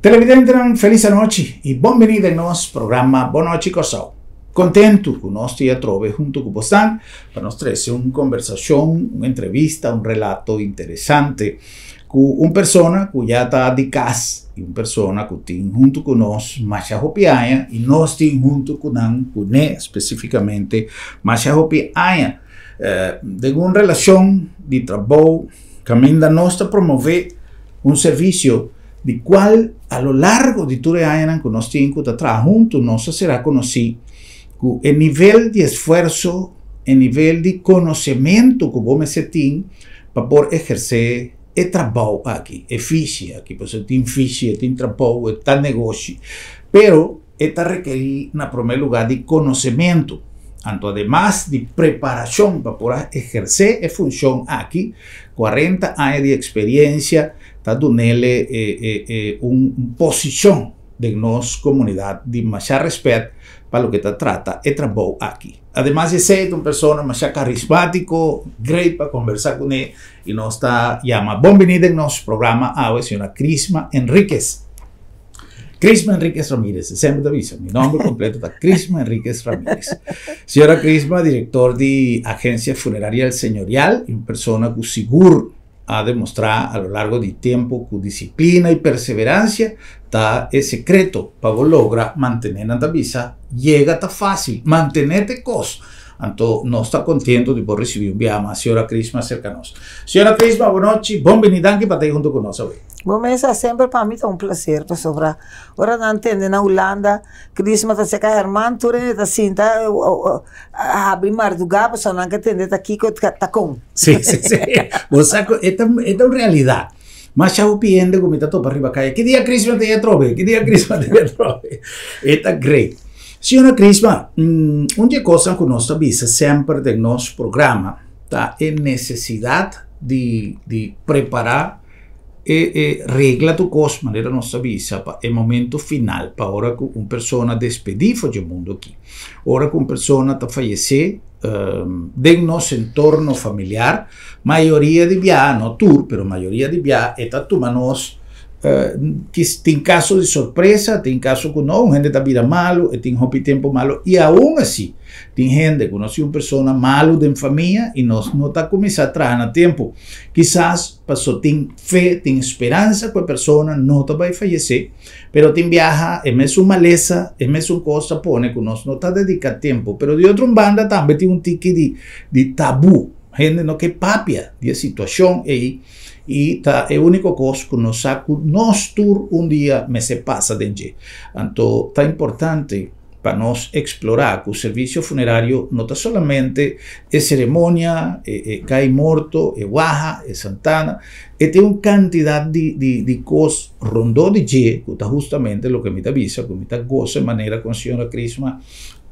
Televidente, feliz noite e bem-vindo ao nosso programa Boa Noite Cossau. Contento que nós te trove junto com você para nós trazer uma conversação, uma entrevista, um relato interessante com uma pessoa que já está de casa e uma pessoa que tem junto com nós Masha Hopiaia e nós temos junto com ele especificamente Masha Hopiaia de uma relação de trabalho que ainda nós promover um serviço de qual a lo largo de todo el año que nós temos que trabalhar juntos, nós será conhecido com o nível de esforço, o nível de conhecimento que você tem para poder exercer o trabalho aqui. É difícil, aqui você tem difícil, tem trabalho, tem negócio, pero está requerir, em primeiro lugar, de conhecimento. Então, además de preparação para poder exercer a função aqui, 40 anos de experiência, está dando uma posição de nossa comunidade de mais respeito para o que trata e trabalho aqui. Además de ser uma pessoa mais carismático, great para conversar com ele, e nós está chamando bem-vinda em nosso programa a senhora Crisma Enríquez. Crisma Enríquez Ramírez, sempre te aviso, mi nombre completo está Crisma Enríquez Ramírez. Señora Crisma, director de Agencia Funeraria El Señorial, una persona que seguro ha demostrado a lo largo del tiempo que disciplina y perseverancia está el secreto para lograr mantener la visa, llega tan fácil, mantenerte cos. Entonces, no está contento de poder recibir un llamado a señora Crisma cercanos. Señora Crisma, buenas noches, bienvenida aquí para estar junto con nosotros. Bom, essa sempre para mim é um prazer, pessoal. Ora não entende na Holanda, Crisma está seca irmã, tu está assim, tá abrir mar do gabo, só não entende tá aqui que tá com. Sim. Você é uma realidade. Mas já o piende como está todo para arriba caia. Que dia Crisma te trove? Que dia Crisma te trove? Está great. Senhora Crisma, uma coisa que nós avisa sempre no nosso programa, tá? É necessidade de preparar regla tu cos, maneira nossa visa, é momento final, para hora que uma pessoa despedir do mundo aqui. Hora que uma pessoa está falecer, de nosso entorno familiar, maioria de via, não tour, pero maioria de via, está tomando que tem caso de surpresa, tem caso que não, gente está vira malo, tem tempo malo, e aún assim, tem gente que conhece uma pessoa malo de família e nós não está começando a trabalhar no tempo. Quizás, pessoa tem fé, tem esperança que a pessoa não vai falecer, mas tem viaja, é mesmo uma maleza, é mesmo coisa põe que nós não está dedicando tempo, mas de outra banda também tem um tique de tabu, gente não quer papia de situação aí. E tá, é a única coisa que nós saco, nós tour dia me se passa dentro. Então, tá importante para nós explorar que o serviço funerário não está somente cerimônia, cai morto, guaja, Santana, tem uma quantidade de coisas rondou de que está justamente o que me avisa, que me gosta de maneira com a senhora Crisma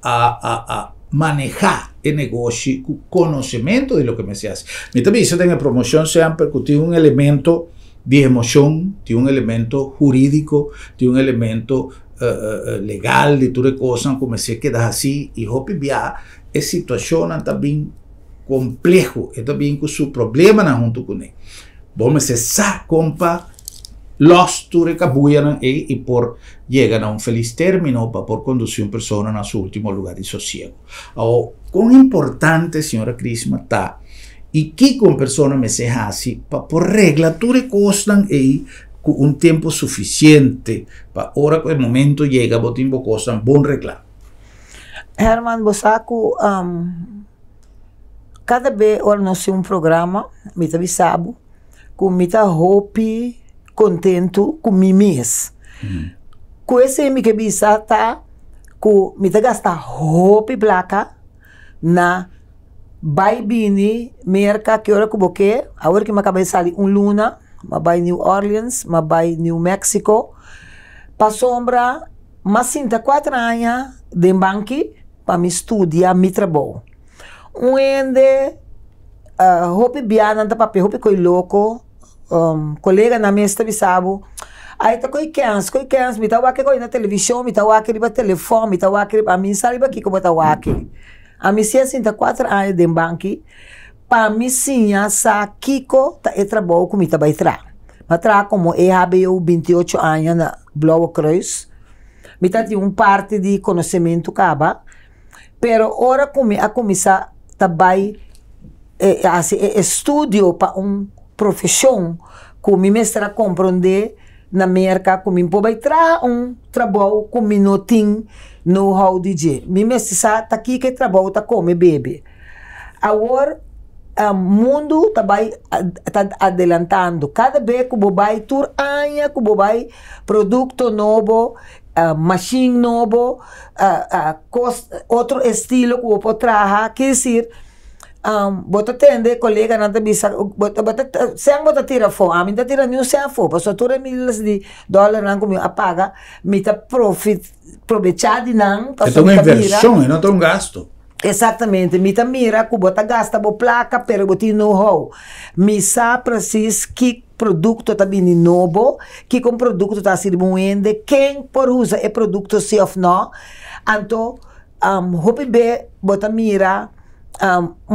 a manejar el negocio con conocimiento de lo que me se hace. Me también dice que en la promoción siempre tiene un elemento de emoción, tiene un elemento jurídico, tiene un elemento legal de todas cosas, como se queda así, y hopi via es situación también complejo, es también con su problema junto con él. Vamos a sa compa los turecabuyan y por llegan a un feliz término para por conducir una persona a su último lugar de sosiego. Ahora, cuán importante, señora Crisma, está y que con persona me sea así para por regla ture costan y con un tiempo suficiente para ahora que el momento llega, botimbo costan bon regla. Herman Bosaco, cada vez ahora nós temos programa, me tá bisabo, com me tá hope contento com mim mesmo. Com esse me que bisa tá com me tá gastar roupa placa na baibini merca que hora que boque a hora que me acabei sair luna ma vai New Orleans ma vai New Mexico pa sombra mas 4 anos de banque para me estudar me trabalho onde roupa biana tá papel roupa coi louco colega na mesa bisabo aí tá coi cans me tá aqui coi na televisão me tá aqui no telefone me tá aqui a mim sabe aqui como tá aqui a mim 4 anos de banque para mim sim essa Kiko tá trabalho com me tá vai tra mas tra como eu 28 anos Blauwe Kruis. Mita tinha parte de conhecimento caba, pero ora a começar também estudo para profissão que me mestra compreender na América, que me pode trazer trabalho que me não tem know-how de je. Me mestra tá aqui que trabalho tá come bebê. Agora o mundo também está adelantando. Cada vez que você vai tur año, que você vai produto novo, machine novo, outro estilo que você pode trazer, quer dizer, você atende colega na tabisa, sem você tira fo, a mim tá tira nenhum sem fo, porque tu é milhares de dólares não comigo apaga, me tá aproveitar de não, é uma inversão, não é um gasto. Exatamente, me tá mira que você gasta a placa, pero você não know-how, me sabe preciso que produto está vindo novo, que com produto está se moendo, quem por usa é produto se ou não, então, hope be, você mira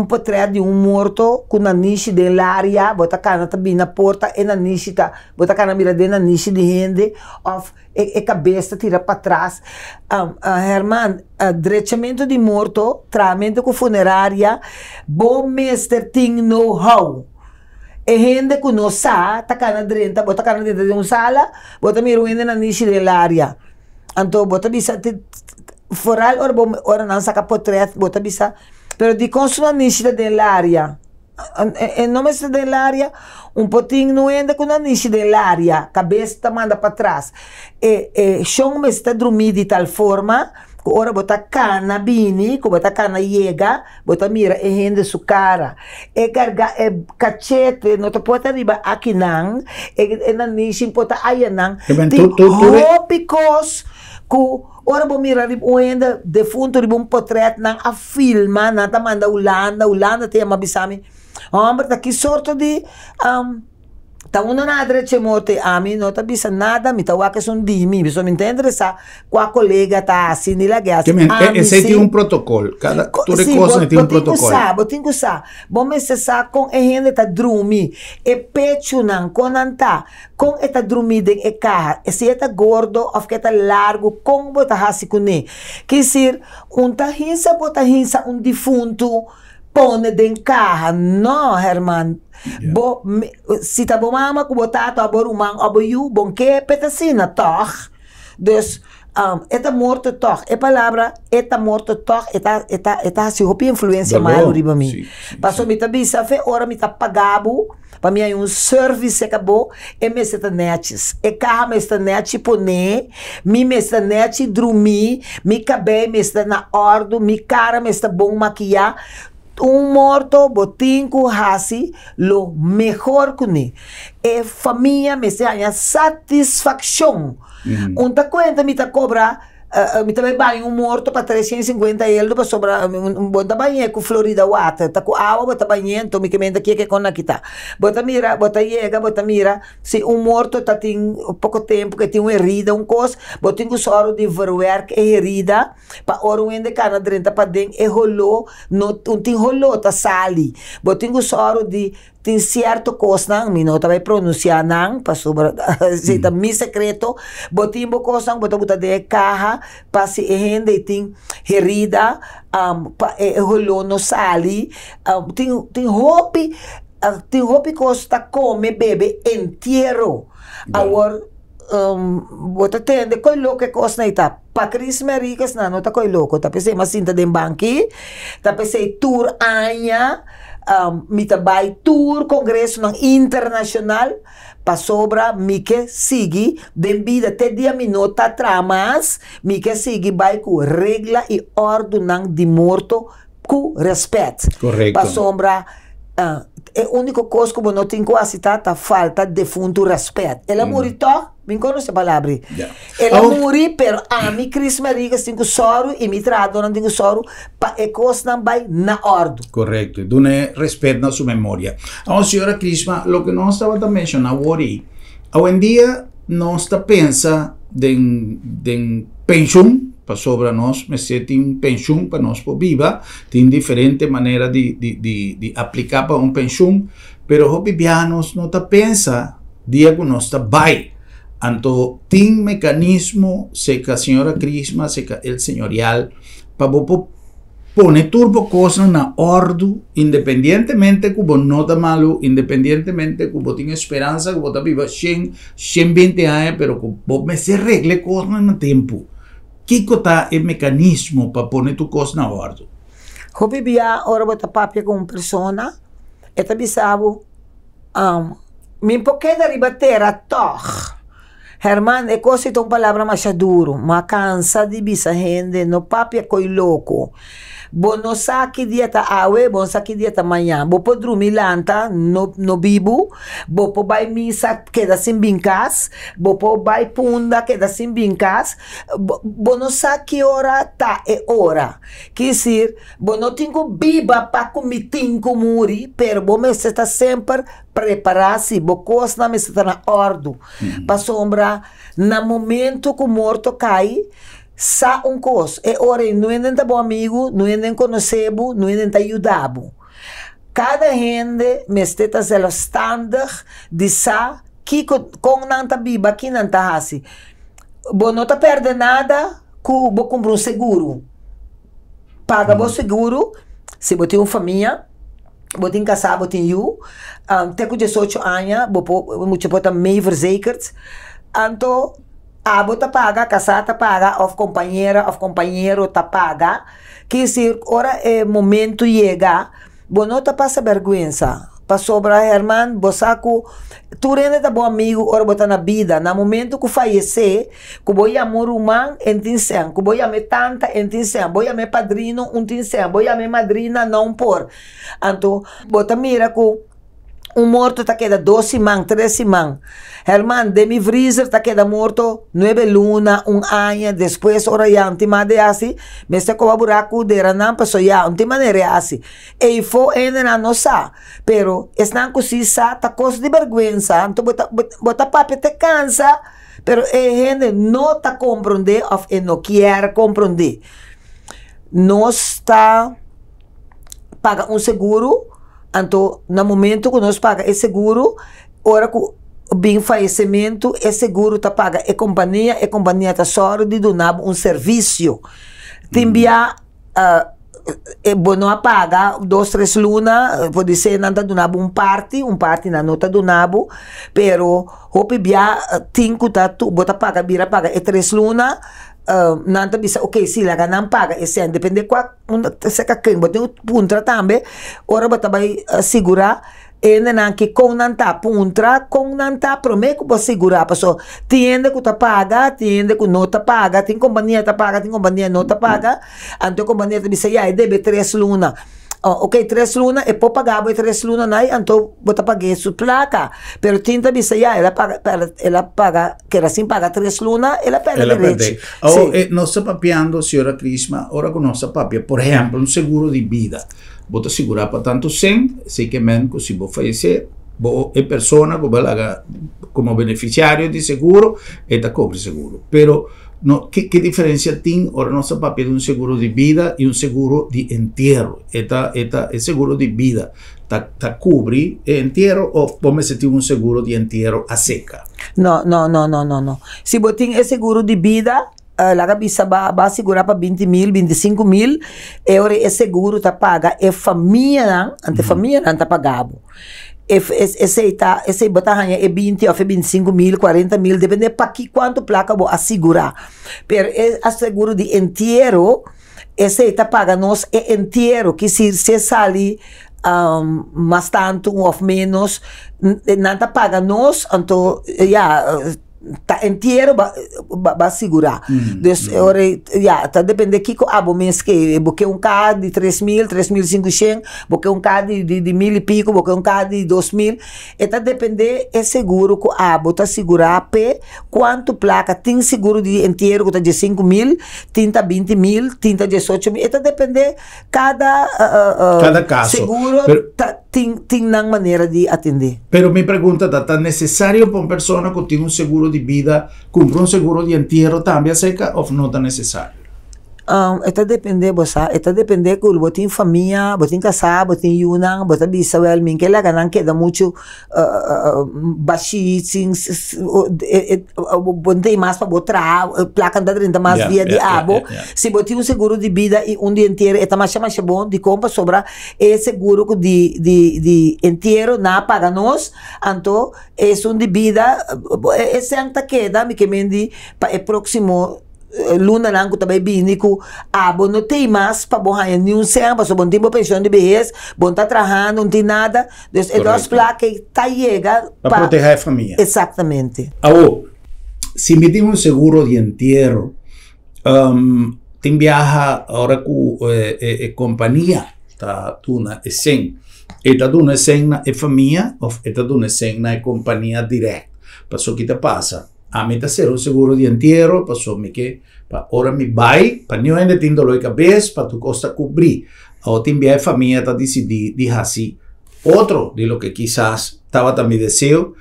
portrait de morto com na niche de área, bota cana também na porta e na niche tá, bota cana mira de na niche de gente, of cabeça tira para trás. Herman, direitamento de morto, tratamento com funerária, bom mestre tem know-how. E gente que não sabe, tá cana dentro, bota cana dentro de uma sala, bota mira na niche de área. Então, bota bisa foral ora não saca portrait, bota bisa pero di consumanisce dell'aria e non messa dell'aria un potinho no ende com a niche dell'aria cabeça manda para trás e chão me está dormir de tal forma que ora bota cana bini que bota cana llega bota mira e rende su cara e carga e cachete não te pode arriba aqui não e na niche pode aí não tópicos que ora vou mirar ainda defunto de portrait na a filma na manda Holanda tem uma bisami homem tá que sorte de tá uma nada de mote a mim não tá bisa nada me tá o que são de mim isso me entende essa com a colega tá assim de lá que esse tem protocolo cada toda coisa tem protocolo tem que saber bom me se sa com a gente tá dormir e pecho não com anta com esta dormida e carro se é gordo ou que tá largo com bota hasi com ne que dizer tá hinsa bota hinsa defunto põe dentro carro não Herman bo se tá bom mama com botar tá bom man abuyu bom que petasina toch dus esta morto toch é palavra esta morto toch eta se hopi influência mal riba mim passou me tá bisa fe ora me tá pagabo para mim é serviço que acabou e me está netes e carro me está net pone me está net dormir me cabelo me está na ordem me cara me está bom maquiar morto botinco hasi lo mejor que e família me se ganha satisfação ta conta me ta cobra me também banho morto para 350 euros para sobrar bota banho com Florida Water tá com água bota banho então me comenta que com aqui tá bota mira bota chega bota mira se morto tá tem pouco tempo que tem uma herida coisa bota um soro de verwerk e herida para ora onde cana dentro para dentro e rolou não tem rolou tá sali bota um soro de tem certo coisa não me não vai pronunciar não para sobrar se tá mi secreto botim coisa bota de carro para se rende tem herida rolou no sali tem roupa costa come bebe inteiro agora bota tende coi louco coisa não está para Cris Mericas não tá coi louco tá pensei mas cinta de banqui tá pensei tour anha me trabalho tour congresso internacional para sobra me que sigue devido até dia minuta tramas me que sigue vai com regra e ordem de morto com respeito correto para sobra é a única coisa que não tem quase tanta falta de fundo respeito ela morre me conhece a palavra ela morre pero a mim Cris Marigas tem soro e me trado não tem soro para a coisa não vai na ordem correto dune respeito na sua memória a senhora Crisma lo que nós estava mencionando hoje hoje em dia nós está pensa de pensão para sobre nós, mas se tem pensão para nós por viva, tem diferente maneira de aplicar para pensão, pero os bibianos não tá pensa dia que nós tá vai Anto, tin mecanismo seca a senhora Crisma, seca el señorial, para poner turbo cosas na ordem, independientemente que você não está malo, independientemente que você tem esperança, que você está viva 120 anos, pero que você se regle coisas no tempo. Que está o mecanismo para poner tu coisa na ordem? Eu bebia, ora bota papia com uma pessoa, e também sabe, me pouquinho de ribatera, toch. Herman, é coisa que uma palavra mais duro, mas cansa de bisa gente, no papia coi louco. Bo no sa que dia tá awe, bo sa que dia tá manhã. Bo po dormir lanta, no bibo. Bo po vai missa, queda sem bincas. Bo po vai punda, queda sem bincas. Bo no sa que hora tá é hora. Quer dizer, bo no tenho biba para comer tinco muri, pero bo me está sempre preparar-se, bo coisa me está na ordem. Para sombra, na momento que o morto cai, sa um cos, é hora não é nem bom amigo, não é nem conhecebo, não é nem ajudar. Cada gente me está sendo standard de sa que com não tá biba, que não tá assim. Bo não tá perde nada, que bo comprar um seguro. Paga bo seguro, se bo tem uma família, bo tem casado, bo tem eu, tem com 18 anos, bo muito bota meio verzekerd, então bota paga, casada paga, of companheiro tá paga. Quer dizer, ora é momento chega, bo não tá passa vergonha. Para sobra, Herman, bo saco, tu rende tá bom amigo, ora bota na vida, na momento que falecer, que vou amor humano, entenção, que vou amar tanta, entenção, vou amar padrino, entenção, vou amar madrina, não por. Então, bota mira que morto tá queda 12 man, 13 man. Herman, demi freezer tá queda morto 9 luna, ano, depois ora ya, antima de assim, me se cova buraco de ranam, paso ya, antima de assim. E fo ene na nossa, pero están cosisa, tá coisa de vergonha, então bota papi te cansa, pero gente não tá compreender, ou não quer compreender. Nós tá paga seguro. Então, no momento que nós paga esse seguro, hora que bem falecimento, esse seguro tá paga a companhia tá só de donar serviço. Timbia, não paga 2, 3 luna, pode ser nada donava parte na nota donava, pero hope bia 5 tá tu bota paga bira paga e 3 luna. Nanta bisa okay sila ka nang paga esse depende qua se ka quem bote puntra tambe ora bota vai segura e nan que com nanta puntra com nanta prometo bo segura passo tiende que tá paga tiende que não tá paga tem companhia tá paga tem companhia não tá paga anto companhia bisa ya debe 3 luna. Ok, 3 luna e poi pagavo 3 luna nai, anto bota paguei su placa. Pero tinta bisa ya, ela paga, que era sin paga 3 luna, ela perde. Non sta papiando, signora Crisma, ora con nostra papia, per esempio, un seguro di vita. Bota assicurar para tanto sem, sei que mesmo se vou falecer, é persona como beneficiário de seguro, e tá cobre seguro. Pero no, ¿qué diferencia tiene ahora nuestra papel de un seguro de vida y un seguro de entierro? El seguro de vida ta cubre el entierro o vos se tiene un seguro de entierro a seca? No. Si vos tienes el seguro de vida, la cabeça va a asegurar para 20.000, 25.000, e ora el seguro ta paga, e família, ante família não ta pagado. Esse botarranha é 20 ou 25 mil, 40 mil, depende para que quanto placa vou assegurar. Pero o seguro de inteiro, esse tá paga nós é inteiro, que se sale mais tanto ou menos, não tá paga nós, então tá inteiro vai segurar. Tá depende que abo mês que porque carro de 3.000, 3.500, porque carro de 1.000 e pico, porque carro de 2.000, e tá depende é seguro que abo tá segurar pe quanto placa tem seguro de inteiro que tá de 5.000, tinta 20.000, tinta 18.000, e tá depende cada caso. Seguro tem na maneira de atender. Pero mi pregunta está necessário para uma pessoa que tem um seguro de vida, comprar um seguro de entierro também seca ou não está necessário? Eta depende, bosa. Eta depende que botin família, botin casar, botin yunang, botin bisawel, min que la ganan queda mucho baixitins, botin mais para botar, placa da renda mais via de abo. Se botin seguro de vida e dia inteiro, eta mais bom de compra sobra seguro de inteiro na paga nós, então de vida, anta queda, me que mendi para próximo luna lang ko tabay bini ko abo no tem mais para bom ganhar nenhum sem para bom tempo pensão de vez bom tá trabalhando não tem nada então é duas placas tá chega para proteger a família exatamente se me tem seguro de entierro tem viaja agora com companhia tá tuna sem eta tuna sem na família ou eta tuna sem na companhia direta passou que te passa a mim tá ser seguro de entierro, passou me que ora me vai, para não ainda tem dor de cabeça, para tu costa cobrir. Ou tem a família tá decidir de assim. Outro de lo que quizás estava também desejo,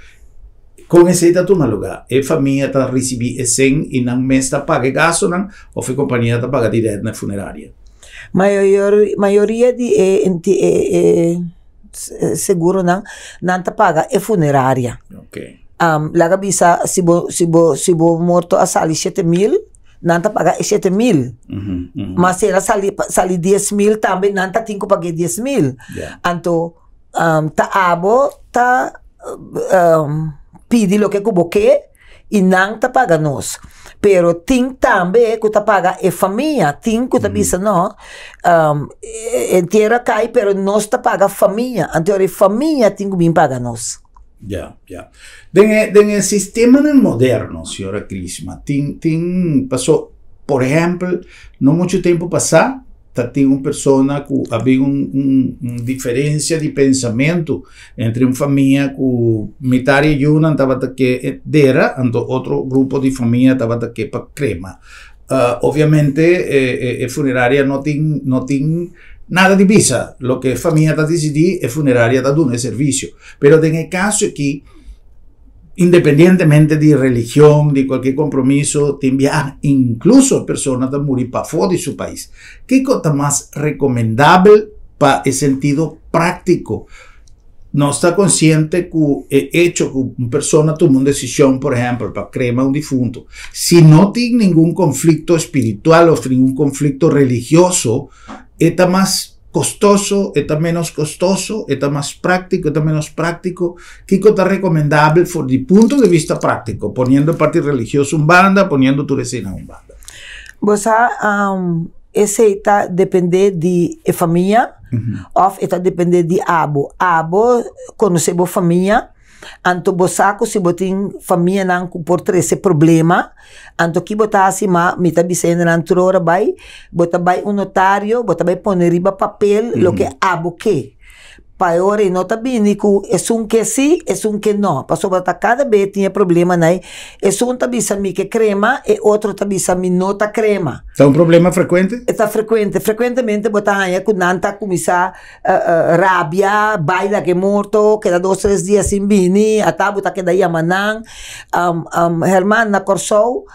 com esse tá tu no lugar. A família tá receber esse e não mês tá paga gasto não, ou a companhia tá paga direto na funerária. Maioria de seguro não tá paga é funerária. Okay. Laga bisa si bo morto a sali 7,000 nanta paga 7,000 mas se ela sali 10,000 também nanta tinko paga 10,000 anto ta abo ta pidi lo que kubo que e nanta paga nós pero ting também que ta paga é família ting que ta bisa no inteira cai pero nós ta paga família anto a família tingo bem paga nós. Ya. En el sistema moderno, señora Crisma, pasó, por ejemplo, no mucho tiempo pasado, tinha uma pessoa que havia uma diferença de pensamento entre uma família que metade de uma estava que dera, então outro grupo de família estava que para crema. Obviamente, a funerária não tem nada de visa. Lo que a família está decidindo, a funerária está dando serviço. Pero en el caso aquí, independientemente de religión, de cualquier compromiso, te envían incluso personas a morir para fuera de su país. ¿Qué cosa más recomendable para el sentido práctico? No está consciente que el hecho que una persona toma una decisión, por ejemplo, para cremar un difunto, si no tiene ningún conflicto espiritual o ningún conflicto religioso, está más costoso, está menos costoso, está más práctico, está menos práctico. ¿Qué cosa recomendable desde el punto de vista práctico? Poniendo parte religiosa en banda, poniendo tu resina en banda. Você esse está depender de família ou está depender de abo. Abo, quando você é família, anto bosaco se botin família não por esse problema, anto que botar assim mita bisena não trora vai, bota vai notário, bota vai pôr riba papel lo que abo que. Para ora nota bem que é que sim, é que não. Passou para cada vez tinha problema né. É tá bisa mi que crema e outro tá bisa mi nota crema. É problema frequente? Está frequentemente botar aí com nanta começar rabia, baila que morto, queda 2-3 dias sem bini, até botar que daí amanhã, Herman na Corsou,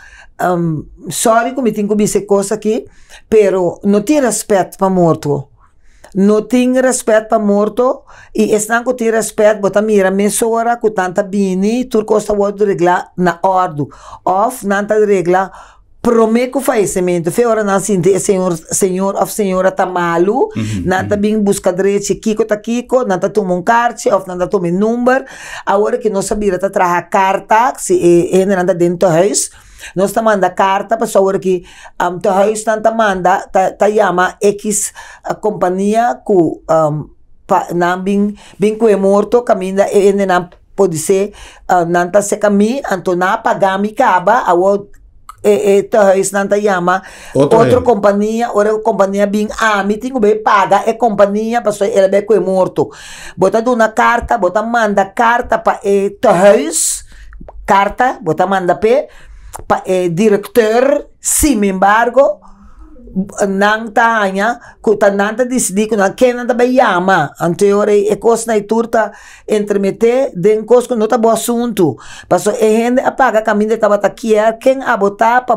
sorry que me tenho que dizer coisa aqui, pero não tem respeito para morto. Não tem respeito para morto e estão com ter respeito, botar mira mesora com tanta bini, tu costa o regla na ordem, of nanta regla prometo falecimento, foi hora não sente senhor ou senhora tá malo, nanta bem busca direito kiko, nanta toma carte, ou nanta toma número, agora que não sabia tá trazer carta, se é nanta dentro do house. Nós tá manda carta para saber que to huis tá manda tá chama X companhia que não bem que é morto caminha e não pode ser não tá se caminha então na pagar me caba a to huis não tá chama outra companhia bem me tenho bem paga é companhia para ele bem que é morto bota na carta bota manda carta para to huis carta bota manda pe diretor, sin embargo, não tanya, que nada decidi que não quer nada bem chama, anterior é coisa na turta entremeter, den coisa não tá bom assunto, passou é gente apaga caminho de tabata quer quem abotar para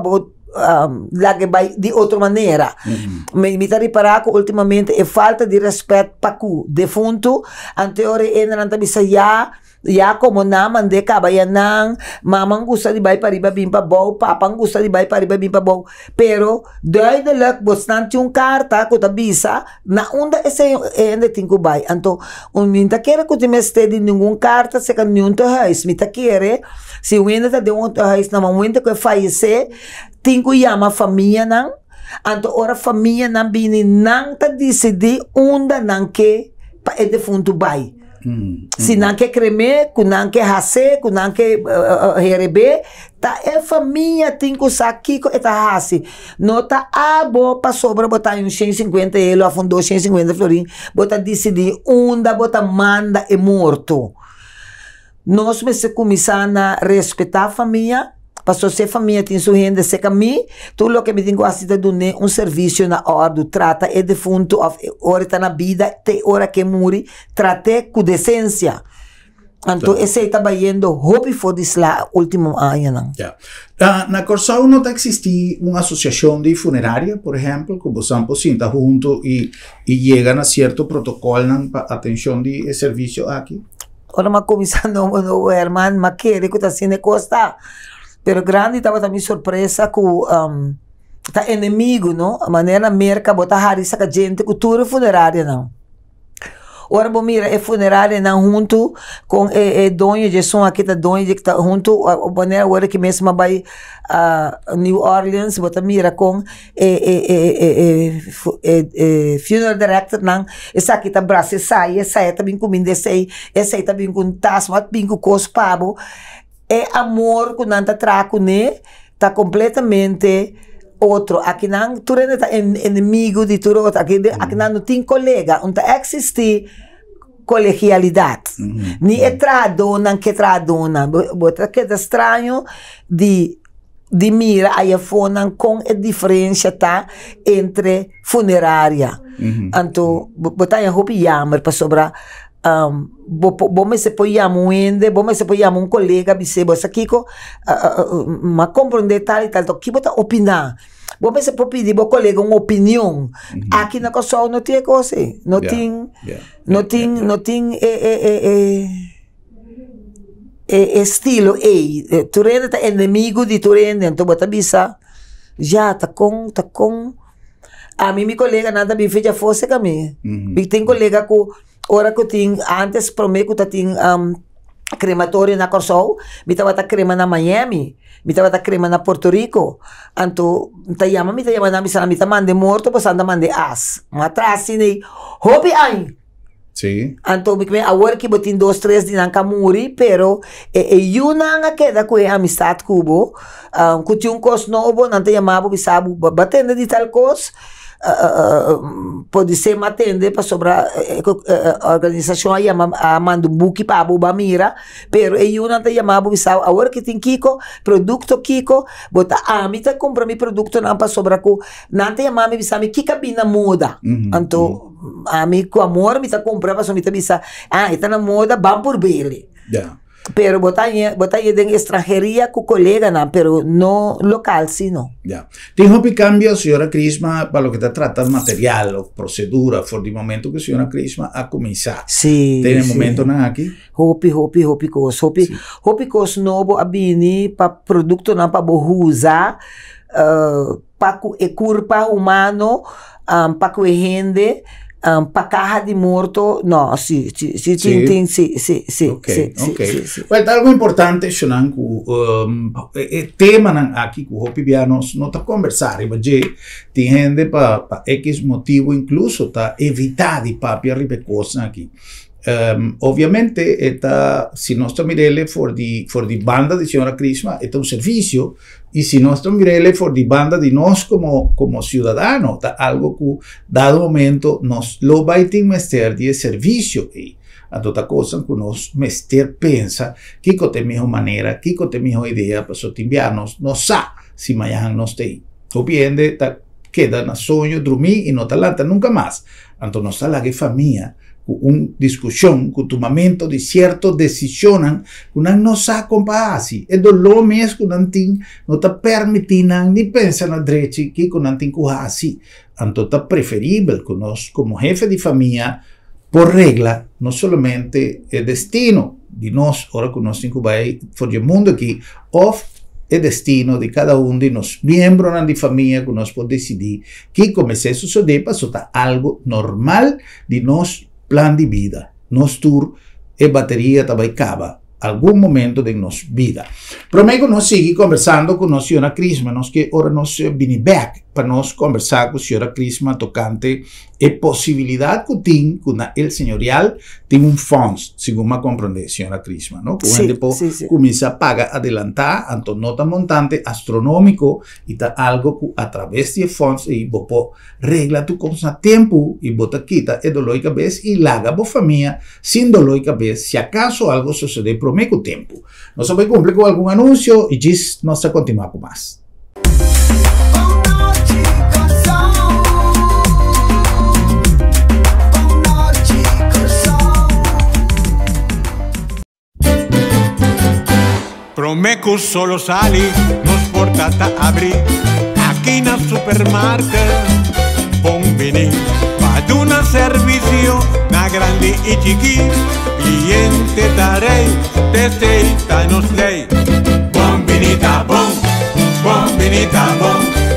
lá que vai de outra maneira. Me está reparar que ultimamente é falta de respeito para o defunto. Anteriormente ainda não sabia ya como na mande kabayanan, mamang gusta di bay pariba bimpa bow, papang gusta di bay pariba bimpa bow. Pero duidelijk bastante yung karta ko tabisa na unda esse ende tinko bay. Anto minta kere ko timeste di nenhum carta se kan nyunto huis. Mita kere se wenda ta de un huis na mamwenda ko fallecer, tinko yama família nang. Anto ora família nang bini nang ta decidi unda nang ke pa e defunto bay. Se não quer cremer, que não quer racer, que não quer receber, tá é família tem que usar aqui que tá race. Não tá boa para sobra botar uns 150 ele afundou 150 florim, botar decidir onda, botar manda e morto. Nós me se começar a respeitar a família. Pastor, se a família tem sua renda, se caminho, tudo o que me tem que fazer é serviço na hora, trata é defunto, hora está na vida, tem hora que morre, trata com decência. Então, esse está indo, hope for this último ano. Na Corsau não está existir uma associação de funerária, por exemplo, que você sinta junto e chegam a certo protocolo para atenção de serviço aqui? Ora, mas começando, o irmão, mas que está sendo costa. Pero grande estava também surpresa com tá inimigo, não? A maneira merca botar harissa com a gente, cultura funerária, não. Ora, bom, mira, é funerária não junto com dono de som aqui, tá dono de que tá junto, a maneira agora que mesmo vai New Orleans, bota mira com funeral director não, essa aqui tá braço, essa tá bem comendo, essa tá bem com tasma, bem com cospabo. É amor que não está traco, né? Está completamente outro. Aqui não, tu não está inimigo de tudo outro. Aqui não tem colega. Não existe colegialidade. Nem é tradona, que tradona. Bota que é estranho de mira aí fora com a diferença tá entre funerária. Então, botar em roupa e amor para sobrar. Bom se pode chamar bom se pode chamar colega bisebo essa Kiko mas compreender tal e tal que bota opinar bom se pode pedir bom colega uma opinião aqui na Corsau não tem coisa não tem estilo tu rende tá inimigo de tu rende então bota bisa já tá com a mim colega nada bem feita fosse caminho tem colega com ora que eu tinha, antes prometo que eu tinha crematório na Corsau, me estava a crema na Miami, me estava a crema na Porto Rico, então, me estava na missa, me estava mandando morto, depois anda mandando as, mas atrás, assim, hopi aí. Sim. Então, agora que eu tenho 2, 3 dias não morri, pero eu não queda com a amistade cubo, que tinha coisa novo, não te chamava, sabe, batendo de tal coisa, pode ser matende para sobrar a organização aí manda buki para a mira pero eu não te chamava bisau agora que tem Kiko produto Kiko bota me tá compra mi produto não para sobrar com não te chamava bisau que cabina moda então mim com amor me tá comprar para me tá bisa está na moda vamos por bele pero botar de extranjería con colega, no, pero no local, sino. Ya. Tengo que cambiar, señora Crisma, para lo que te trata material o procedura, por el momento que señora Crisma ha comenzado. Sí. ¿Tiene momento nada aquí? Hopi cos novo abini pa producto na pa bohuza, pa e curpa humano, pa que rende. Para caja de morto, no, sí. Ok. Well, algo importante, Shonan, tema aqui que o pianos não está conversando, mas tem gente para X motivo, incluso, tá evitar de papi arriba coisa aqui. Obviamente, se nós miramos for de banda de senhora Crisma, é um serviço, e se nós miramos for de banda de nós como cidadãos, tá algo que, dado momento, nós lo vai ter mester de serviço aí. A toda coisa que nós mester pensa, que tem melhor maneira, que tem melhor ideia para os timbianos, não sabe se amanhã nós tem. O queda na sonho, dormir e não talanta nunca mais. Então, nós está lá que família, una discusión, con tu momento de cierta decisión, que no sabe cómo así. Es lo mismo que no te permite ni pensar en la derecha que no te así. Entonces, es preferible que nos, como jefe de familia, por regla, no solamente el destino de nos, ahora que nos tenemos por el mundo aquí, o el destino de cada uno de los miembros de la familia que nos puede decidir que comece a suceder para algo normal de nuestro plan de vida. Nuestro tour y batería también acaba algún momento de nuestra vida. Prometo nos sigue conversando con la señora Crisma, que ahora nos viene back para nos conversar con la señora Crisma tocante la posibilidad que tiene con el señorial de un fonds, según me comprende, señora Crisma, ¿no? Sí, sí. Comienza a pagar adelantar, ante nota montante astronómico y ta algo que a través de fonds y vos regla tu cosa tiempo y vos te quita el dolor de cabeza y laga vos familia sin dolor de cabeza si acaso algo sucede por medio tiempo. No se puede cumplir con algún anuncio y Gis nos a continuar con más. Promeco solo sali, nos portata abri, aquí na supermarket, bombini, ad una servicio, na grandi y chiqui, cliente darei, testeita nos lei, bombinita bom,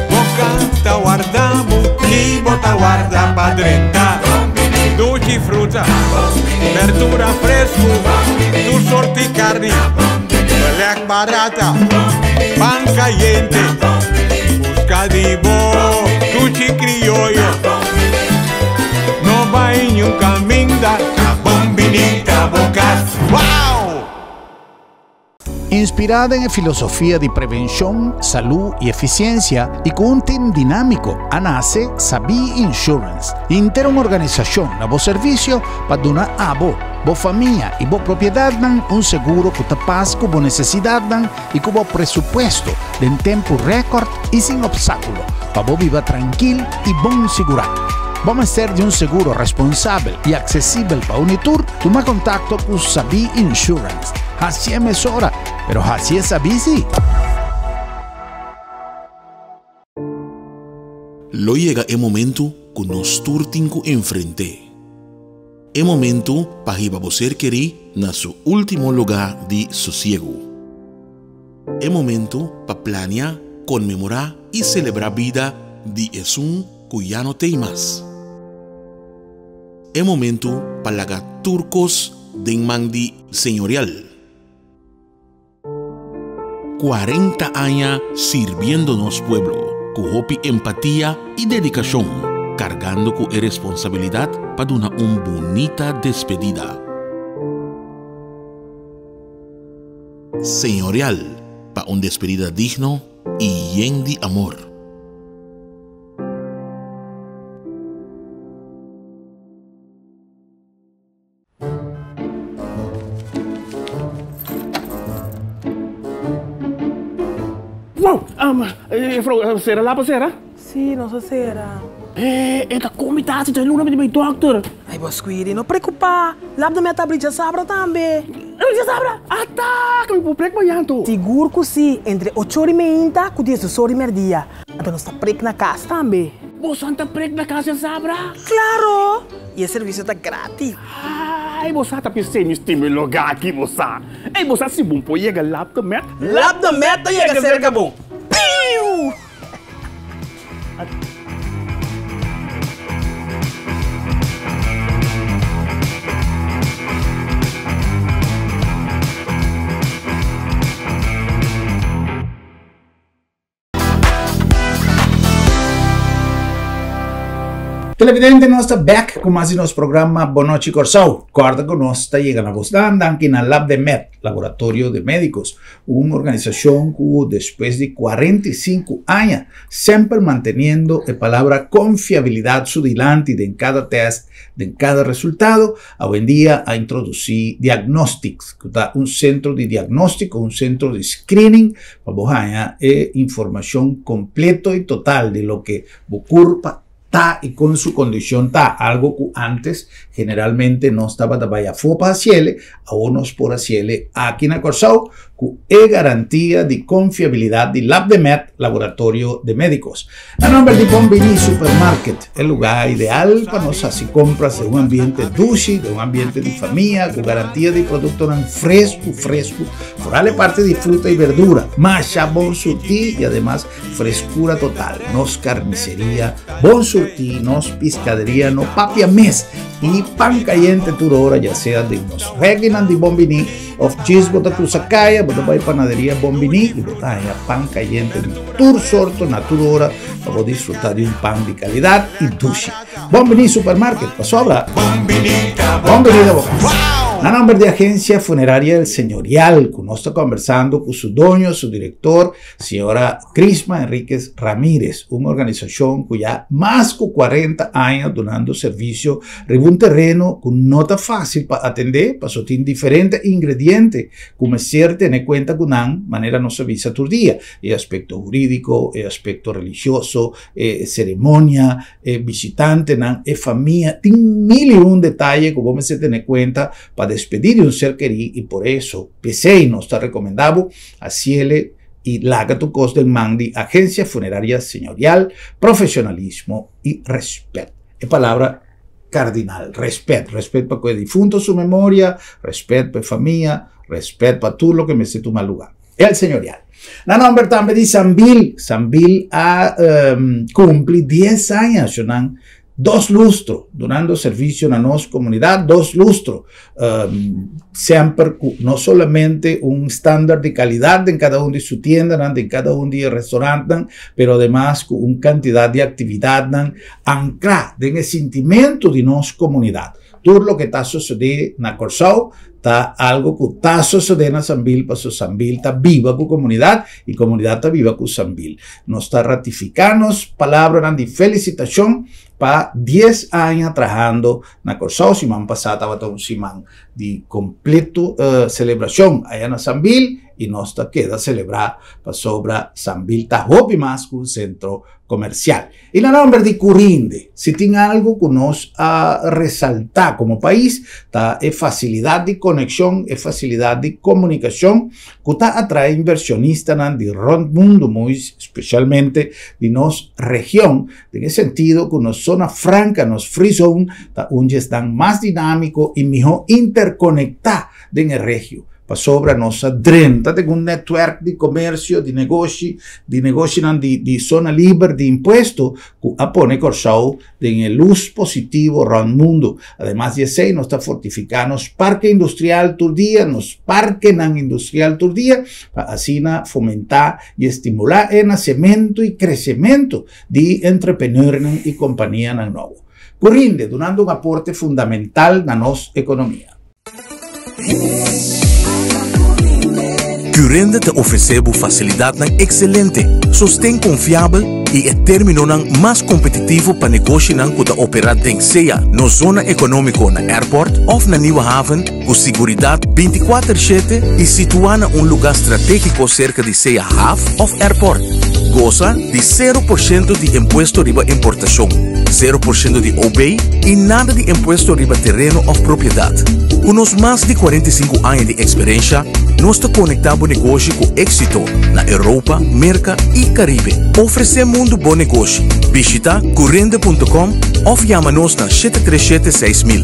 bocata guardamos, y bota guarda pa' 30, dolci frutta, verdura fresco, tu sorti carni, Black barata, pan caliente, busca de bo, cuchi criollo. No va en un camino, bombinita bocas. ¡Wow! Inspirada en la filosofía de prevención, salud y eficiencia y con un team dinámico, nace Sabi Insurance, inter una organización a vos servicio para donar a vos familia y vos propiedad un seguro que te pasa con vos necesidad y con vos presupuesto en tiempo récord y sin obstáculo para vos vivir tranquilo y bon segurado. Vamos a ser de un seguro responsable y accesible para Unitur. Toma contacto con Sabi Insurance. Así es hora, pero así es Sabi sí. Lo llega el momento que nos turtinco enfrente. El momento para ir a ser querer en su último lugar de sosiego. El momento para planear, conmemorar y celebrar vida de Jesús que ya no tem más. El momento para lagar turcos de mandi señorial. 40 años sirviéndonos pueblo, con hopi empatía y dedicación, cargando con responsabilidad para una bonita despedida. Señorial, para una despedida digno y lleno de amor. Wow, será lá para será? Sim, não será. Esta comitação tem luna de doctor. Ai, Bosquiri, não preocupar. Lá da minha tablita sabra também. Já sabra? Tá, que me vou preocupar janto. Seguro que sim, entre 8h30 e 10h30. Então nós está preco na casa também. Você está preco na casa, sabra? Claro! E o serviço está grátis. Ai, você está pensando em este lugar aqui, você. Ei, você se bom pode chegar lá da meta? Lá da meta chega cerca bom. Piu! Televidente, nós está back com mais nosso programa Boa Noite Corsau. Corda que nós está chegando a você aqui na Lab de Med, Laboratório de Médicos, uma organização que depois de 45 anos, sempre manteniendo a palavra confiabilidade sudelante de cada teste, de cada resultado, hoje em dia a introduzir diagnósticos, que está um centro de diagnóstico, um centro de screening, para você informação completa e total de lo que ocorre ta y con su condición ta, algo que antes generalmente no estaba de vaya fopa a ciele, a unos por a ciele, aquí en Corsao, que es garantía de confiabilidad de LabDemed, laboratorio de médicos. A nombre de Bombini Supermarket, el lugar ideal para nos hacer compras de un ambiente dulce, de un ambiente de familia, con garantía de productos fresco, por parte de fruta y verdura, macha, bon surtí y además frescura total. Nos carnicería, bon surtí, nos pescadería, no papia mes y pan caliente toda hora, ya sea de nos regnan de Bombini, of cheese, bota cruzacaya, bota para panadería Bombini y bota pan caliente de tour sorto, natura hora, para disfrutar de un pan de calidad y dulce. Bombini Supermarket, pasó ahora. Bombini de Boca. A nombre de Agencia Funeraria del Señorial, que nos está conversando con su dueño, su director, señora Crisma Enríquez Ramírez, una organización cuya más de 40 años donando servicio, riba un terreno que no está fácil para atender, para sostener diferentes ingredientes, como es cierto, tener cuenta con manera no se visa tu día, el aspecto jurídico, el aspecto religioso, ceremonia, visitante, familia, tiene mil y un detalles que vamos a tener cuenta para despedir de un ser querido, y por eso PCI nos está recomendado a Ciele y Laga tu costo del Mandi, Agencia Funeraria Señorial, profesionalismo y respeto. Es palabra cardinal, respeto para que difunto su memoria, respeto para familia, respeto para todo lo que me sé tu mal lugar. El Señorial. La nombre también de Sambil ha cumplido 10 años, ¿no? 2 lustros, donando servicio a nuestra comunidad, 2 lustros, siempre no solamente un estándar de calidad en cada uno de su tienda, en cada uno de restaurantes, pero además con una cantidad de actividad anclada en el sentimiento de nuestra comunidad. Todo lo que está sucediendo en Corsao, está algo que está sucediendo en Sambil, para Sambil está viva con comunidad y comunidad está viva con Sambil. Nos está ratificando palabras de felicitación para 10 años trabajando en Corsao. Simán pasado estaba un simán de completo celebración allá en Sambil y nos queda celebrar para sobra Sambil está hopi más que un centro comercial. Y la nombre de Curinde, si tiene algo que nos resaltar como país, está es facilidad de conexión, es facilidad de comunicación, que está atrae inversionistas de rond mundo, muy especialmente de nuestra región, en el sentido que nos zona franca, nos free zone, está un están más dinámico y mejor interconectar en el regio. Sobre nos adrenta de un network de comercio, de negocio de zona libre de impuestos que apone Corsao en el luz positivo around mundo. Además de eso, nos está fortificando los parques industrial turdía, los parques industrial turdía, para así fomentar y estimular el nacimiento y crecimiento de entrepreneurs y compañías nuevas. Curinde, donando un aporte fundamental a nuestra economía. Curinde te oferece facilidad excelente, sostén confiável e é termino mais competitivo para negócio que te operar em SEA, na zona econômica na airport ou na Nieuwe Haven, com segurança 24/7 e situada em lugar estratégico cerca de SEA Haven ou airport. Goza de 0% de imposto riba importação, 0% de OB e nada de imposto riba terreno ou propriedade. Com os mais de 45 anos de experiência, nós te conectamos negócio com êxito na Europa, América e Caribe. Oferecemos um bom negócio. Visita curinde.com ou chama-nos na 737-6000.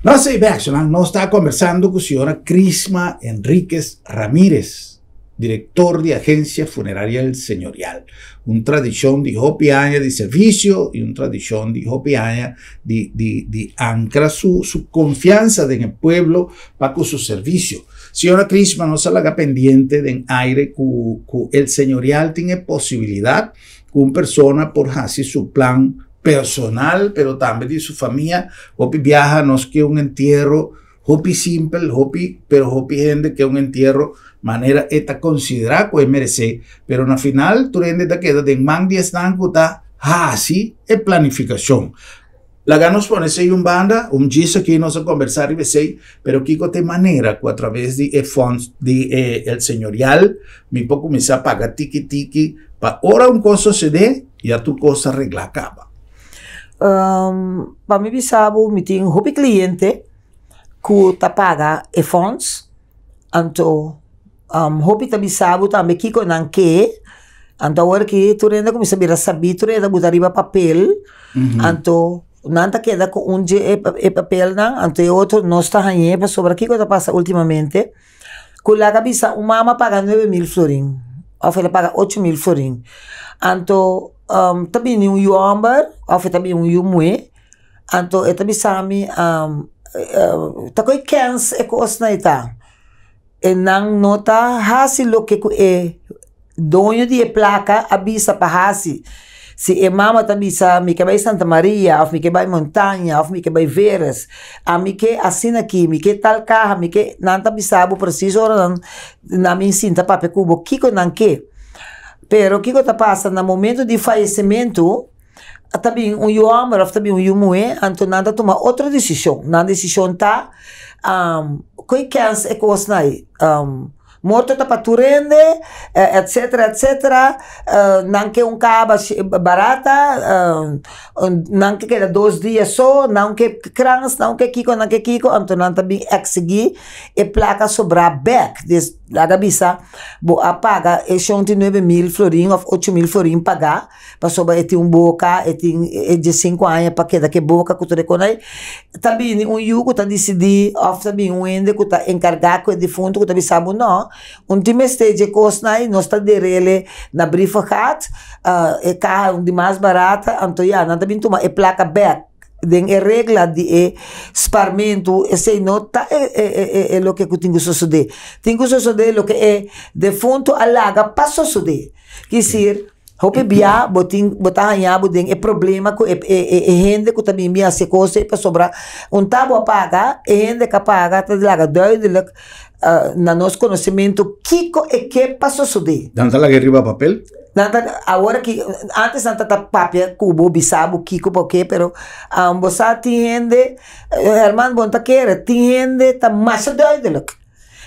Nossa Ibection nos está conversando con la señora Crisma Enríquez Ramírez, director de Agencia Funeraria del Señorial. Una tradición de hopi años de servicio y una tradición de hopi años de anclar su confianza en el pueblo para con su servicio. Señora Crisma, no se la haga pendiente de aire que el Señorial tiene posibilidad que una persona por hacer su plan personal, pero también de su familia. Hopi viaja, no es que un entierro, hopi simple, hopi gente que un entierro, manera esta considera que merece, pero en final, tu gente te queda de man 10 años, así es planificación. La ganos pone sei un banda, disso aqui nós a conversar e sei, pero Kiko tem maneira que através de funds de el señorial, me pode começar a pagar tiki para ora coisa suceder e a tu coisa arreglar acaba. Para mim, bisabo, me tem um cliente que tá paga funds, então hopi tá bisabo também Kiko não quer. Então agora que tu ainda começa a vir a saber, tu ainda botar riba papel, então não queda com dia papel não, então outro não está ganhando para sobre aqui que está passa ultimamente, com lá cabeça uma mama paga 9.000 florin, ou ela paga 8.000 florin, então também um yombar, ou também um yumue, então é também sami tá com cans é coisa na ita, e não nota hasi lo que é dono de placa avisa para hasi. Se a mama também sabe, me que vai Santa Maria, ou me que vai montanha, ou me que vai Veras, a me que assim aqui, me que tal carro, me que não também sabe preciso ora na minha cinta para cubo, Kiko não que. Pero Kiko tá passa no momento de falecimento, também homem, ou também mulher, então nada toma outra decisão. Na decisão tá, que é coisa aí, morto tá para turende, etc, não que caba barata, não que queda 2 dias só, não que crans, não que Kiko, então não também exigir e placa sobrar back, lá da bisa, a paga é 9.000 florin ou 8.000 florin pagar, para sobrar boca, de 5 anos para queda que boca que tu reconhece, também yugo tá decidir, ou também ende que tá encarregado com o defunto que tá bisabo não. Última stage costa nós está derele na brifa hat é carro de mais barata então já nada bem toma é placa back den é regra de esparmento esse nota é lo que tenho suceder lo que é defunto alaga passo suceder que dizer hope bia botar hanhabo den é problema com gente que também bia se coisa para sobrar tabo a pagar gente que paga tá de laga duidelijk na nosso conhecimento, Kiko é que passou sude. Danta lá que riba papel? Agora que antes não tá papel cubo bisabo Kiko porque pero você entende, irmão bom tá querer, entende tá mais duidelijk.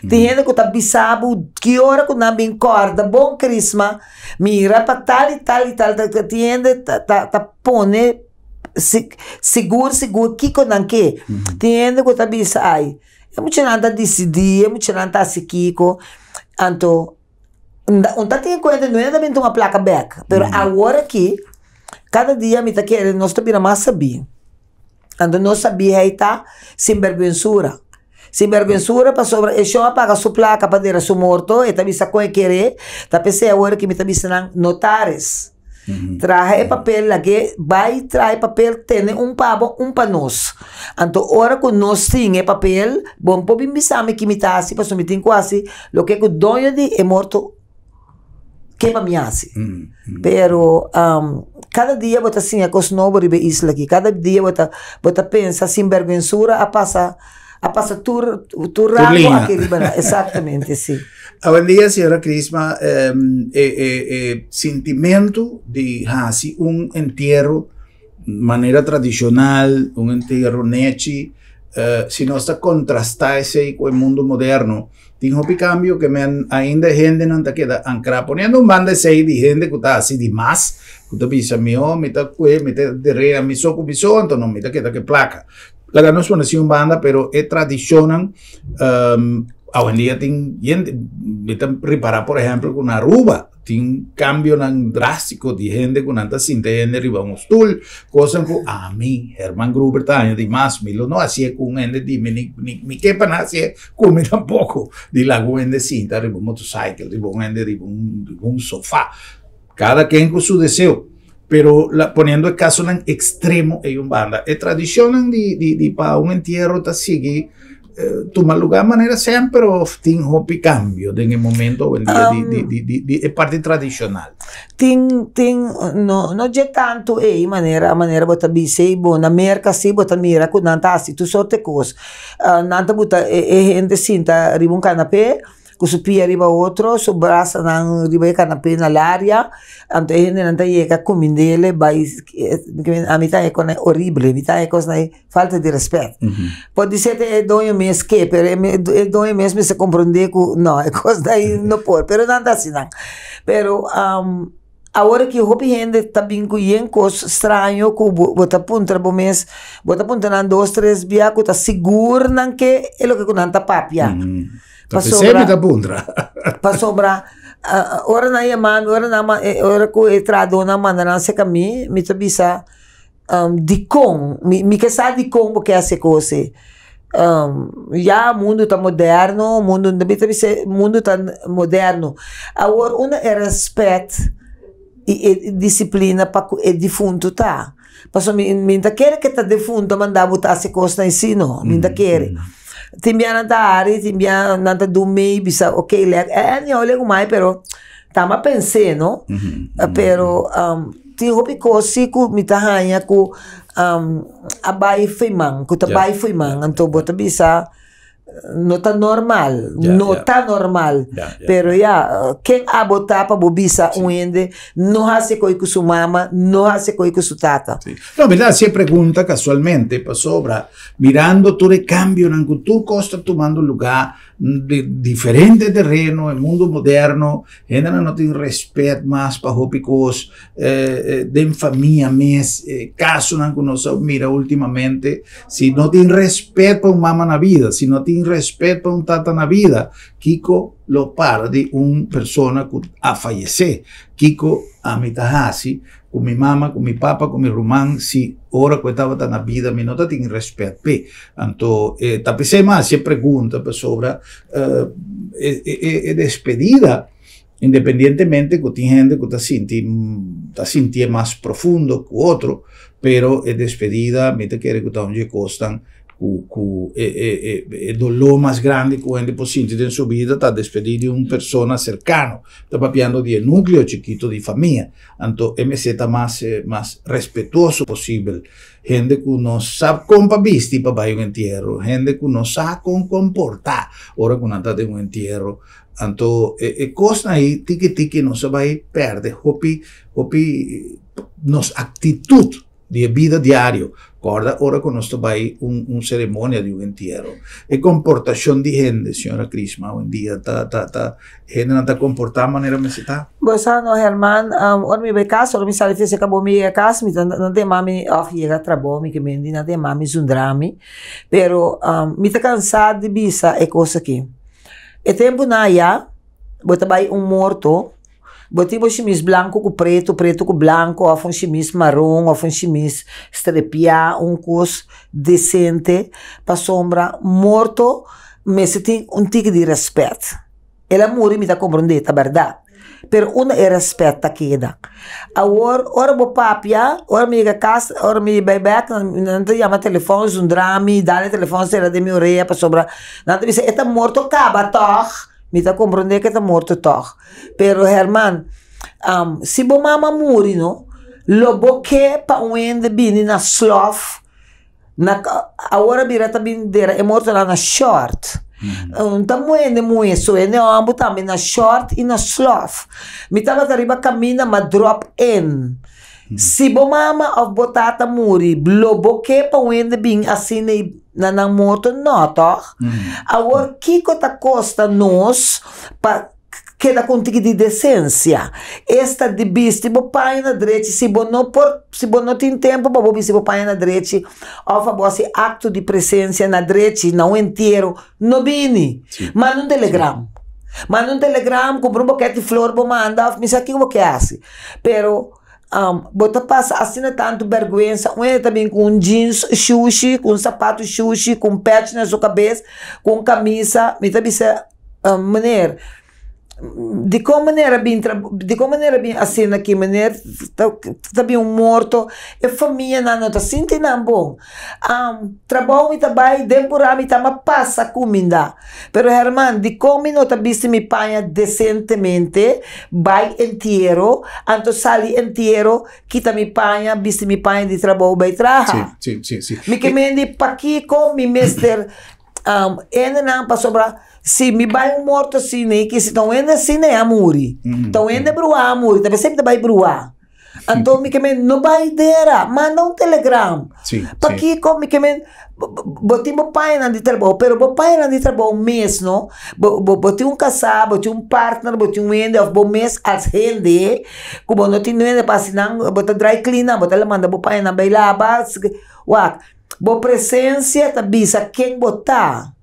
Entende que tá bisabo que hora que não bem corda bom crisma, mira para tal e tal, entende tá pone seguro Kiko não que. Entende que tá bisai. É muito nada decidir, é muito nada se Kiko. Então, não tá tendo conta, não é também uma placa back. Mas agora que, cada dia me tá querendo, nós também mais sabia. Então, nós sabia aí tá sem vergonha. Sem vergonha para sobre, e só apaga sua placa para ter seu morto, e também sa coisa querer, tá pensei agora que me tá dizendo notares. Traje papel que vai trazer papel tem pavo para nós então hora que nós tem papel bom pode me saber que me tá assim para me tem quase lo que o dono de é morto que para mim assim pero cada dia bota assim a coisa nova ribe isla aqui cada dia bota pensa sem vergonha a passa tu rango aqui exatamente sim. Buen día, señora Crisma. Sentimiento de así un entierro, manera tradicional, un entierro nechi, si no está contrastar ese con el mundo moderno. Tengo un cambio que me ainda gente no te queda ancrada poniendo un band de 6 de gente que está así de más, que te pisa mi me está de re a mi soco, entonces no me te queda que placa. La que no es una un banda, pero es tradicional. Hoy en día tienen reparar, por ejemplo, con una Aruba. Tiene un cambio tan drástico de gente con tanta cinta de gente arriba un stool. Cosas que a mí, Herman Gruber, también de más, Milo no hacía con gente de ni que para hacía con tampoco. De la gente de cinta, arriba un motorcycle, arriba un gente de un sofá. Cada quien con su deseo. Pero poniendo el caso en extremo, hay un banda. Es tradición de para un entierro, te sigue. Tomar lugar de manera sean, pero tiene un cambio en el momento el día de parte tradicional. No é tanto maneira bota bise bom na merca se bota mira com nanta assim tu sorte coisa nanta bota gente sinta riba canapé com su pia riba outro, su braço na riba canapé na área, então ele não tá aí com dele, vai a mim tá é horrível, a mim tá é coisa falta de respeito. Pode ser que é dono mesmo que, pero é dono mesmo se compreender que não, é coisa daí não pode, pero não tá assim não. Pero agora que hopi gente também com coisa estranho que bota punta bo mês, bota punta na 2, 3 dia que tá seguro não que é o que não tá papia. Sempre da bundra. Para sobrar, ora na yaman, ora que é tradona mandana se kami, me tabisa de com, me que sabe de com porque essa coisa. Já o mundo tá moderno, mundo tá moderno. Agora uma é respeito e disciplina para o defunto tá. Passou me quer que tá defunto mandar botar essa coisa na ensino, me quer. Timbia nanta área, timbia nanta do meio, bisa ok, não olho mais, pero tama pensei, não? Pero tem roupa coisa que me tá ranha que abai foi man, que abai foi man, então bota bisa não tá normal, tá normal, pero quem abotar para bobisa ende não hace coi com sua mama, não hace coi com sua tata. No, verdad, se pregunta casualmente, para sobra, mirando todo el cambio en que tú estás tomando lugar de diferente terreno, el mundo moderno, gente no tiene respeto más para jópicos de familia, mes, caso que nos mira últimamente, si no tiene respeto para un mamá en la vida, si no tiene respeto para un tata en la vida, Kiko lo pardi una persona que ha fallecido. Kiko a mi tajasi, con mi mamá, con mi papá, con mi román, si ora que estaba en la vida, mi nota tiene respeto. Entonces, tapese más, se pregunta sobre despedida, independientemente que tiene gente que está sintiendo más profundo que otro, pero despedida, me te quiere que te costan el dolor más grande que uno puede sentir en su vida está despedir de una persona cercana, está papiando del núcleo chiquito de familia. Entonces, me sienta más respetuoso posible. Gente que no sabe cómo visti para un entierro, gente que no sabe cómo comportar ahora que no está de un entierro. Entonces, cosas ahí, tiki no se va a perder. Hopi, nos actitud de vida diario. Guarda, ahora que nos va a ir una ceremonia de un entierro. Es comportación de gente, señora Crisma, hoy en día, gente no está comportando de manera mesita. Pues no, Herman, ahora mi becas, ahora mi sale se acabó mi becas, no te mami off llega trabalho, mi que me no te mami zundrami, pero mi está cansado de bisa é coisa aqui. É tempo na ya, bota vai morto. Botei um chemise branco com preto, preto com branco, ou um chemise marrom, ou um chemise estrepia, cos decente, para sombra, morto, mas se tem tique de respeito. Ela morre, me dá compreender, tá verdade? Pero uma é respeito queda. Agora, vou papia, agora me liga casa, agora me vai back, não te chama telefone, um drama, dá-lhe telefone, será de minha orelha, para sobra, não te diz, está morto, acaba, toch? Me está compreender que está morto, toch? Pero, Herman, se bo mama muri, no? Lobo que pa uende bini na slof, agora vira também é morto lá na short. Então, moende, so é ambo também na short e na slof. Me tava arriba camina, mas drop in. Se bo mama of botata muri, lobo que pa uende bini assim na morto, não, toch? Agora, Kiko ta costa nos pa queda contigo de decência. Esta de bisti, bo pai na direita, se bo não tem tempo, bo bisti, bo pai na direita, ou favor, se acto de presença na direita, não inteiro, no bini. Manda um telegram. Manda um telegram, compra um boquete de flor, bo manda, me sabe o que é assim. Pero, bota passa assim tanto vergonha, um também com jeans xuxi, com sapato xuxi, com patch na sua cabeça, com camisa, me também se maneira. De como maneira bem assim aqui maneira também morto e família não está sentindo bom trabalho e trabalho temporário e tá passa comida pero Herman de como não tá visto me panha decentemente vai inteiro anto sali inteiro que tá me panha visto me panha de trabalho vai trabalhar sim me que me de paqui com me mister Ene não para sobrar. Se me vai morto assim, né? Que se estão ene assim, né? Amuri. Então ene bruar, amuri. Também sempre vai bruar. Então, me que não vai dera, manda um telegram. Sim, para que como que me botei meu pai na de trabalho, pero meu pai na de trabalho mês, não? Botei casal, botei partner, botei ende of bom mês as rende, como não tem ende para assinar, botei dry cleaner, botei ela manda meu pai na bailar, wa, bo presença tá bisa quem botar.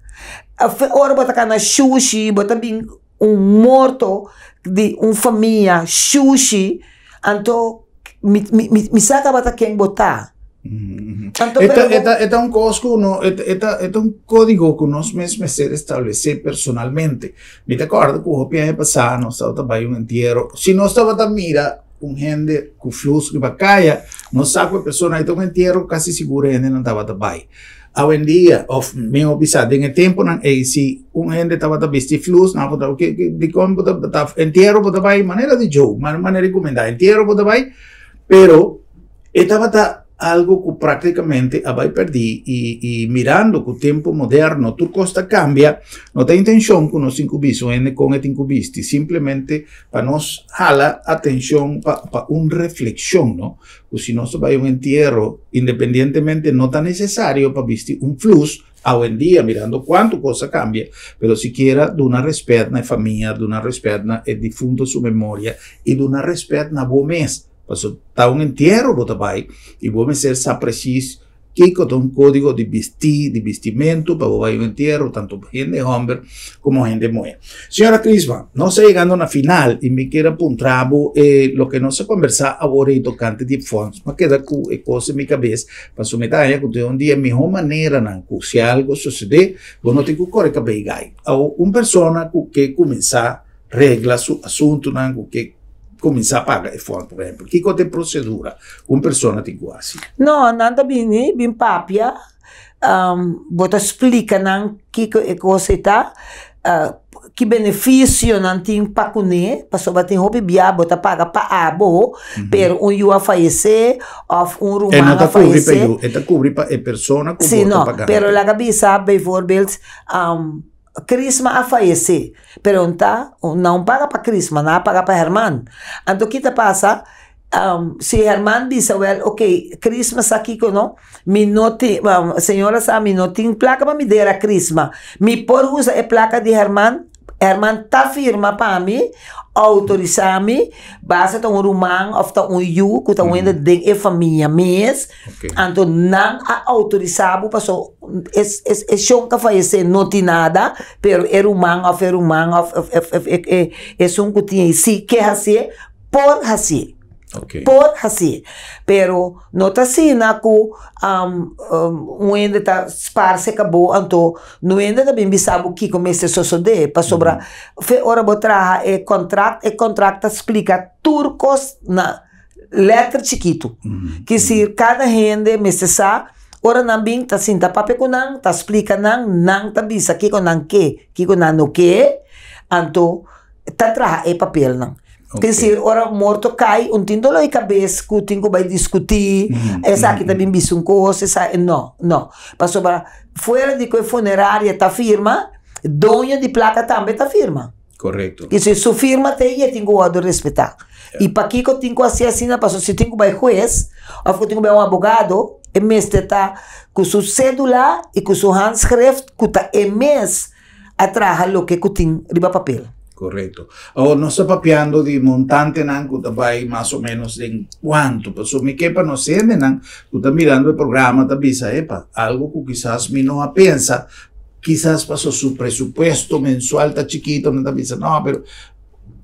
Ora botar cá na sushi, botar bem morto de família sushi. Então, me saca bata quem botar. Este un código, no, este un código que nós mesmos estabelecer personalmente. Me te acordo que o piaje passado, nós estava também um entierro. Se nós estava a mira gente com fluxo de bacaia, nós sabe que a pessoa aí um entierro quase seguro ainda não estava também. Hoje em dia, of meu pisado, em tempo não é se gente estava a vestir fluxo, não pode que de como entierro pode vai maneira de jogo, maneira de comentar entierro pode vai, pero estava algo que prácticamente vai perder e mirando que o tempo moderno tudo costa cambia, não tem intenção que nós incubismo com este incubiste, simplesmente para nós jala atenção para uma reflexão, não? Porque se nós vai entierro, independentemente não está necessário para vestir fluxo. Hoje em dia, mirando quanto coisa cambia, pero siquiera de uma respeito na família, de uma respeito na defunto sua memória e de uma respeito na boa mês. Está un entierro, bota vai, e vamos ser preciso que tem um código de vestir, de vestimento, para vai um entierro, tanto gente homem como gente mulher. Senhora Crisma, nós chegando na final, e me quero apontar o que nós conversar agora e tocante de fontes, mas queda com coisa na minha cabeça, para submeter que tem um dia melhor maneira, não, se algo suceder, você não tem que correr com a uma pessoa que começar regla o assunto, não, que começar a pagar fora, por exemplo. Que tem procedura? Uma pessoa tem quase. Não, nada bem papia. Bota explica não que coisa está, que benefício não tem para comer, para só bater roupa bia, bota paga para abo, pero you a falecer, ou rumano a falecer. Esta cobre para a pessoa que sim, não, pagar. Pero la cabeça, bijvoorbeeld, Crisma a falecer, pero não paga para Crisma, não paga para Herman. Então, o que te passa? Se Herman diz, well, ok, Crisma está aqui, não? Senhora, sabe, não tem placa para me dar a Crisma. Me por usar a placa de Herman, Herman tá firma para mim, autorizar-me, basta um rumang ou um you, que tá ainda de a família mês, então não autorizado, passou, é chão que faz não tem nada, pero é rumang, é um que tinha, se quer fazer, por fazer. Por fazer, pero não tá assim na que ainda tá esparse acabou, então não ainda também bisabo o que começa a suceder para sobrar. Ora botar é contrato explica turcos na letra chiquito, que se cada gente me sabe. Ora não bem tá assim tá papel com não tá explica não tá bisa que com não que com não no que, então tá traha é papel não. Quer dizer, ora morto cai, tem dor na cabeça, que tem que vai discutir, essa aqui também bisa coisa, não. Passou para fora de que a funerária tá firma, dona de placa também tá firma. Correto. Quer dizer, sua firma tem que respeitar. E para que eu tenho que ser assim, passou se tem que vai juiz, ou que tem que vai um advogado, é mesmo tá com sua cédula e com sua handschrift, que tá é mesmo atrás do que tem riba papel. Correcto. O no está papeando de montante nan que vai más o menos en cuánto. Pues mi quepa no sé nan, tú estás mirando el programa, te avisa, epa, algo que quizás mi no piensa, quizás pasó su presupuesto mensual está chiquito, no te avisa, no, pero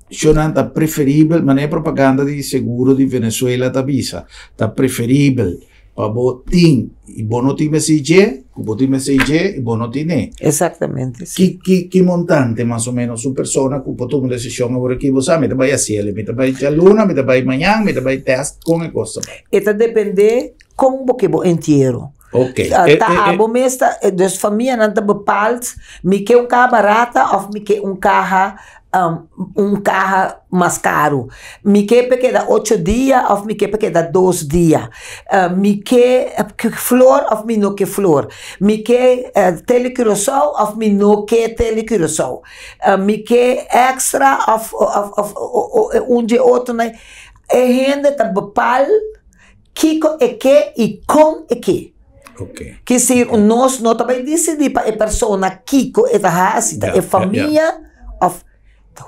yo no está preferible, maneira propaganda de seguro de Venezuela te avisa, está preferible para botín, y vos no tienes CG, vos tienes CG, y vos no tienes. Exactamente. Sí. ¿Qué montante más o menos una persona que toma una decisión ahora que vos sabes, me te vaya a cielo, me te vaya a luna, me te vaya a mañana, me te vaya a test con el cosa. Esto depende como que vos entierro. Ok. Abo mesta, dus familie não te bepaalt, me que carro barata of me que carro carro mais caro. Me quer porque dá 8 dias ou me quer porque dá 2 dias. Me quer flor ou me não quer flor. Me quer telecurosol ou me não quer telecurosol. Me quer extra ou de outro, né? É renda tá bapal, kiko é que e com é que. Ok. Que se nós não também decidir para a pessoa kiko é da raça, é família of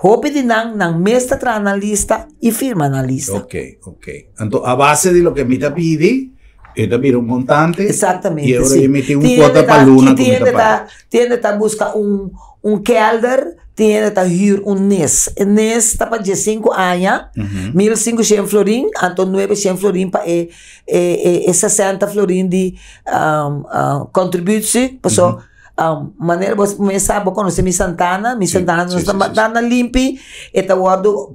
hope de nang mesta tra na lista e firma na lista. Ok. Então, a base de lo que me te pide, esta mira un montante. Exatamente. Y ahora Sí. emite un cuota para luna. Tiene que buscar un kelder, tiene que huir un NES. El NES está para 5 años, 1.500 florin, então 900 florin para 60 florin de contribuição. Pessoal, maneira você começar a conhecer minha Santana nós estamos dando limpi, eta guardo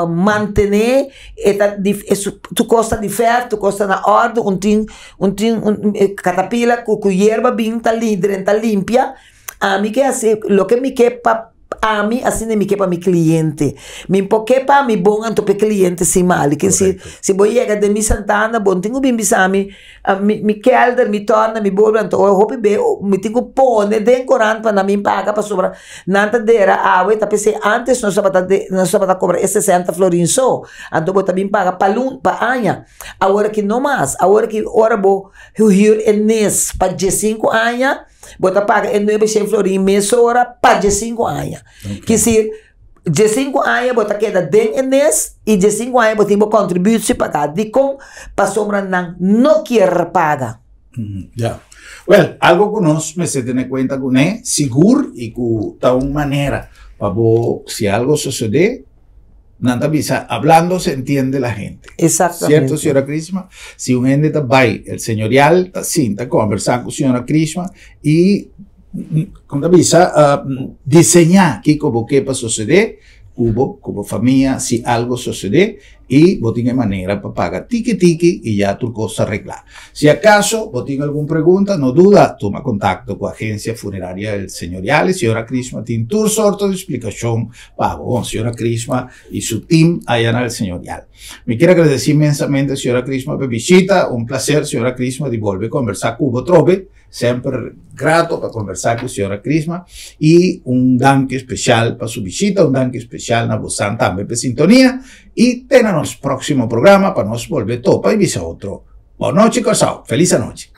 manter, eta tu costa de ferro, tu costa na ordem, catapila com hierba bem tá limpia. A mim que assim, lo que me quer a mim assim nem me quer para meu cliente. Me porque para mim bom anto para cliente se mal, que se vou chegar de mi Santana, bom tenho bem bisami, me kelder, me torna, me bolsa, então eu hope be, me tenho pone de corante para mim paga para sobra. Nanta dera awe, tá pensei antes nós só cobrar 60 florins só, então vou também paga para anha. Agora que não mais, agora que ora vou hier enes para 5 anos. Bota paga em 900 florin mês hora para de 5 anos. Que se de 5 anos bota queda den mês e de 5 anos botaimo contribuir se pagar de com para sombra não quer paga. Ya. Well, algo que nós me se tiene cuenta con é seguro e que de una manera para si algo sucede. Nada visa, hablando se entiende la gente. Exactamente. ¿Cierto, señora Crisma? Si un gente está ahí, el señorial está sin, está conversando con señora Crisma y, como visa, diseñar qué como qué va a suceder, como familia, si algo sucede, y vos tienes manera para pagar tiki y ya tu cosa arreglar. Si acaso vos tienes alguna pregunta, no duda, toma contacto con la agencia funeraria del señorial y señora Crisma tiene tu sorto de explicación para vos, señora Crisma y su team allá en el señorial. Me quiero agradecer inmensamente, señora Crisma, por visita. Un placer, señora Crisma, de volver a conversar con vos trobe. Sempre grato para conversar con señora Crisma y un danke especial para su visita, un danke especial a vos también por sintonía y tenemos próximo programa para nos volver topa y visa otro. Buenas noches, casao. Feliz noche.